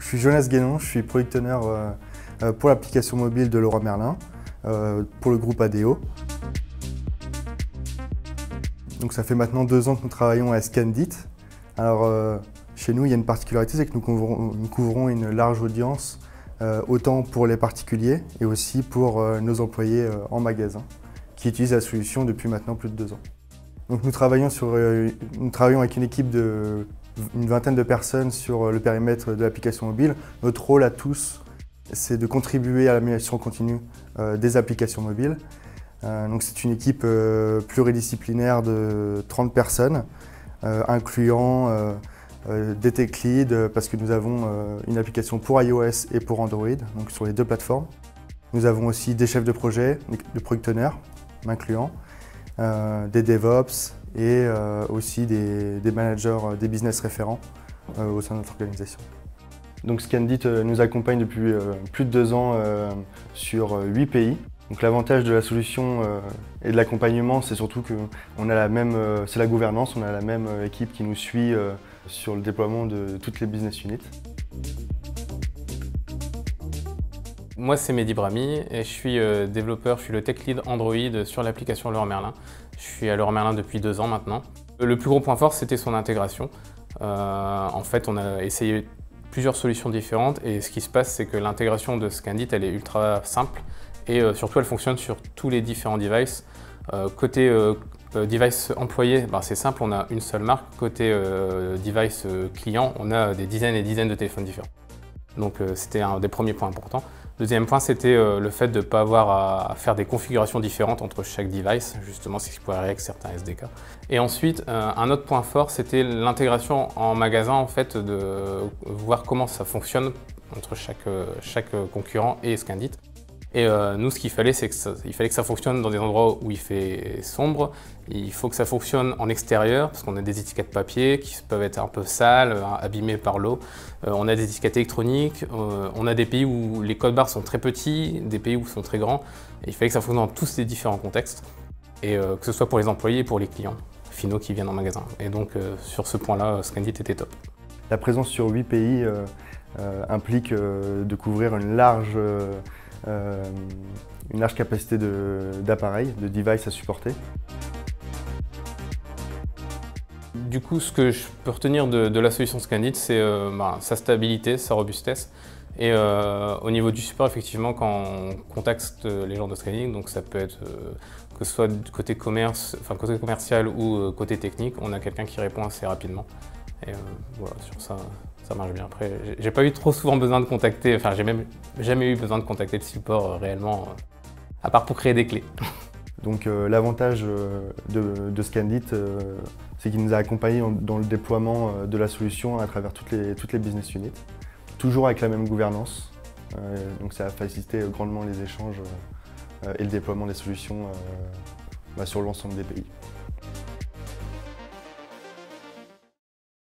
Je suis Jonas Guénon, je suis Product Owner pour l'application mobile de Leroy Merlin, pour le groupe ADO. Donc ça fait maintenant 2 ans que nous travaillons à Scandit. Alors chez nous, il y a une particularité, c'est que nous couvrons une large audience, autant pour les particuliers et aussi pour nos employés en magasin, qui utilisent la solution depuis maintenant plus de 2 ans. Donc nous travaillons avec une équipe d'une vingtaine de personnes sur le périmètre de l'application mobile. Notre rôle à tous, c'est de contribuer à l'amélioration continue des applications mobiles. Donc c'est une équipe pluridisciplinaire de 30 personnes, incluant des tech leads, parce que nous avons une application pour iOS et pour Android, donc sur les 2 plateformes. Nous avons aussi des chefs de projet, des product owners, m'incluant, des DevOps et aussi des managers, des business référents au sein de notre organisation. Donc Scandit nous accompagne depuis plus de 2 ans sur 8 pays. Donc l'avantage de la solution et de l'accompagnement, c'est surtout que c'est la gouvernance, on a la même équipe qui nous suit sur le déploiement de toutes les business units. Moi, c'est Mehdi Brahmi et je suis développeur, je suis le tech lead Android sur l'application Leroy Merlin. Je suis à Leroy Merlin depuis 2 ans maintenant. Le plus gros point fort, c'était son intégration. En fait, on a essayé plusieurs solutions différentes et ce qui se passe, c'est que l'intégration de Scandit, elle est ultra simple et surtout, elle fonctionne sur tous les différents devices. Côté device employé, c'est simple, on a une seule marque. Côté device client, on a des dizaines et dizaines de téléphones différents. Donc c'était un des premiers points importants. Deuxième point, c'était le fait de ne pas avoir à faire des configurations différentes entre chaque device, justement, c'est ce qui pouvait arriver avec certains SDK. Et ensuite, un autre point fort, c'était l'intégration en magasin, en fait, de voir comment ça fonctionne entre chaque concurrent et Scandit. Et nous, ce qu'il fallait, c'est qu'il fallait que ça fonctionne dans des endroits où il fait sombre. Il faut que ça fonctionne en extérieur, parce qu'on a des étiquettes papier qui peuvent être un peu sales, abîmées par l'eau. On a des étiquettes électroniques. On a des pays où les codes barres sont très petits, des pays où ils sont très grands. Et il fallait que ça fonctionne dans tous ces différents contextes. Et que ce soit pour les employés et pour les clients finaux qui viennent en magasin. Et donc, sur ce point-là, Scandit était top. La présence sur 8 pays implique de couvrir une large capacité d'appareils, de devices à supporter. Du coup, ce que je peux retenir de la solution Scandit, c'est sa stabilité, sa robustesse. Et au niveau du support, effectivement, quand on contacte les gens de Scandit, donc ça peut être que ce soit du côté côté commercial ou côté technique, on a quelqu'un qui répond assez rapidement. Et voilà, sur ça, ça marche bien. Après, j'ai pas eu trop souvent besoin de contacter, enfin j'ai même jamais eu besoin de contacter le support réellement, à part pour créer des clés. Donc l'avantage de Scandit, c'est qu'il nous a accompagnés dans le déploiement de la solution à travers toutes les business units, toujours avec la même gouvernance. Donc ça a facilité grandement les échanges et le déploiement des solutions sur l'ensemble des pays.